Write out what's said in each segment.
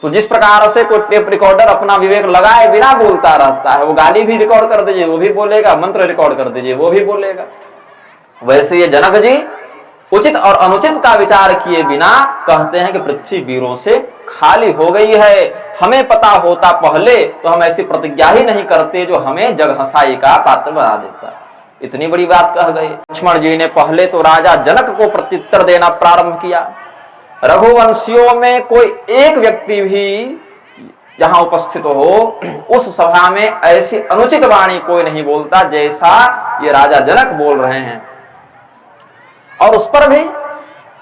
तो जिस प्रकार से कोई टेप रिकॉर्डर अपना विवेक लगाए बिना बोलता रहता है, वो गाली भी रिकॉर्ड कर दीजिए वो भी बोलेगा, मंत्र रिकॉर्ड कर दीजिए वो भी बोलेगा, वैसे ये जनक जी उचित और अनुचित का विचार किए बिना कहते हैं कि पृथ्वी वीरों से खाली हो गई है। हमें पता होता पहले तो हम ऐसी प्रतिज्ञा ही नहीं करते जो हमें जग हंसाई का पात्र बना देता। इतनी बड़ी बात कह गए। लक्ष्मण जी ने पहले तो राजा जनक को प्रत्युत्तर देना प्रारंभ किया। रघुवंशियों में कोई एक व्यक्ति भी जहां उपस्थित हो उस सभा में ऐसी अनुचित वाणी कोई नहीं बोलता जैसा ये राजा जनक बोल रहे हैं। और उस पर भी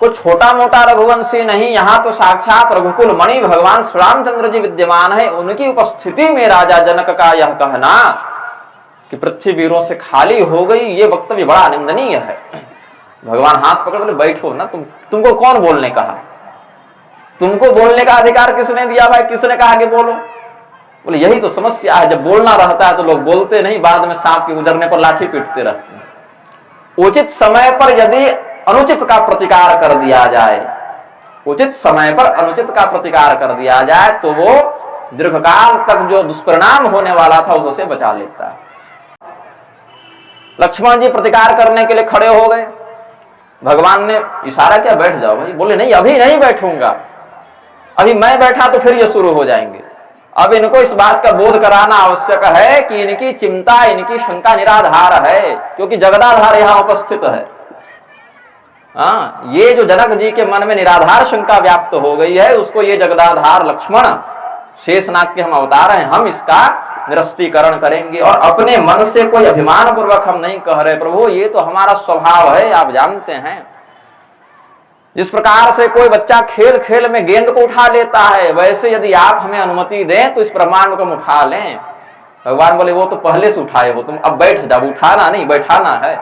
कुछ छोटा मोटा रघुवंशी नहीं, यहां तो साक्षात रघुकुल मणि भगवान श्री रामचंद्र जी विद्यमान है। उनकी उपस्थिति में राजा जनक का यह कहना कि पृथ्वी वीरों से खाली हो गई, ये वक्तव्य बड़ा निंदनीय है। भगवान हाथ पकड़ बोले बैठो ना, तुमको कौन बोलने कहा? तुमको बोलने का अधिकार किसने दिया भाई? किसने कहा कि बोलो? बोले यही तो समस्या है, जब बोलना रहता है तो लोग बोलते नहीं, बाद में सांप के गुजरने पर लाठी पीटते रहते हैं। उचित समय पर यदि अनुचित का प्रतिकार कर दिया जाए, उचित समय पर अनुचित का प्रतिकार कर दिया जाए तो वो दीर्घकाल तक जो दुष्परिणाम होने वाला था उससे बचा लेता है। लक्ष्मण जी प्रतिकार करने के लिए खड़े हो गए। भगवान ने इशारा किया बैठ जाओ भाई। बोले नहीं, अभी नहीं बैठूंगा, अभी मैं बैठा तो फिर ये शुरू हो जाएंगे। अब इनको इस बात का बोध कराना आवश्यक है कि इनकी चिंता, इनकी शंका निराधार है, क्योंकि जगदाधार यहां उपस्थित है। हाँ, ये जो जनक जी के मन में निराधार शंका व्याप्त हो गई है, उसको ये जगदाधार लक्ष्मण शेषनाग के हम अवतार हैं, हम इसका निरस्तीकरण करेंगे। और अपने मन से कोई अभिमान पूर्वक हम नहीं कह रहे प्रभु, ये तो हमारा स्वभाव है, आप जानते हैं। जिस प्रकार से कोई बच्चा खेल खेल में गेंद को उठा लेता है, वैसे यदि आप हमें अनुमति दें तो इस ब्रह्मांड को हम उठा लें। भगवान बोले वो तो पहले से उठाए हो तुम, अब बैठ जाओ। उठाना नहीं बैठाना है,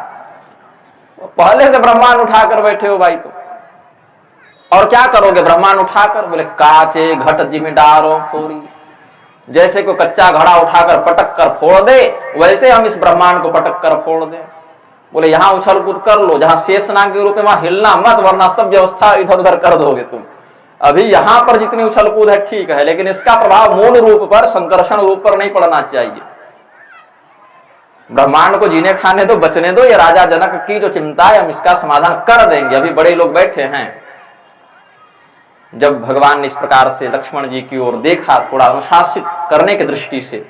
पहले से ब्रह्मांड उठाकर बैठे हो भाई। तो और क्या करोगे ब्रह्मांड उठाकर? बोले काचे घट जिमी डारो फोड़ी, जैसे कोई कच्चा घड़ा उठाकर पटक कर फोड़ दे, वैसे हम इस ब्रह्मांड को पटक कर फोड़ दें। बोले यहां उछल कूद कर लो, जहां शेषनाग के रूप में वहां हिलना मत, वरना सब व्यवस्था इधर उधर कर दोगे तुम। अभी यहां पर जितनी उछल कूद है ठीक है, लेकिन इसका प्रभाव मूल रूप पर, संकर्षण रूप पर नहीं पड़ना चाहिए। ब्रह्मांड को जीने खाने दो, बचने दो। ये राजा जनक की जो चिंता है हम इसका समाधान कर देंगे, अभी बड़े लोग बैठे हैं। जब भगवान ने इस प्रकार से लक्ष्मण जी की ओर देखा, थोड़ा अनुशासित करने की दृष्टि से,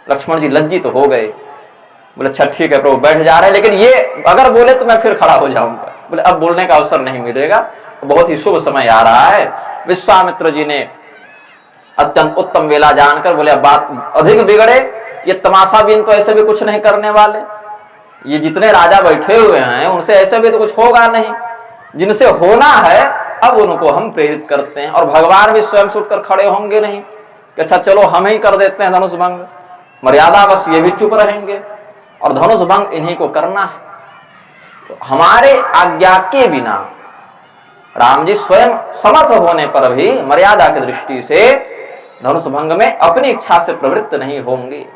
लक्ष्मण जी लज्जित हो गए। बोले अच्छा ठीक है प्रभु बैठ जा रहे हैं, लेकिन ये अगर बोले तो मैं फिर खड़ा हो जाऊंगा। बोले अब बोलने का अवसर नहीं मिलेगा, बहुत ही शुभ समय आ रहा है। विश्वामित्र जी ने अत्यंत उत्तम वेला जानकर बोले अब बात अधिक बिगड़े, ये तमाशा भी तो ऐसे भी कुछ नहीं करने वाले, ये जितने राजा बैठे हुए हैं उनसे ऐसे भी तो कुछ होगा नहीं, जिनसे होना है अब उनको हम प्रेरित करते हैं। और भगवान भी स्वयं से उठकर खड़े होंगे नहीं कि अच्छा चलो हम ही कर देते हैं धनुष भंग, मर्यादा बस ये भी चुप रहेंगे और धनुष भंग इन्हीं को करना है। तो हमारे आज्ञा के बिना राम जी स्वयं समर्थ होने पर भी मर्यादा की दृष्टि से धनुष भंग में अपनी इच्छा से प्रवृत्त नहीं होंगे।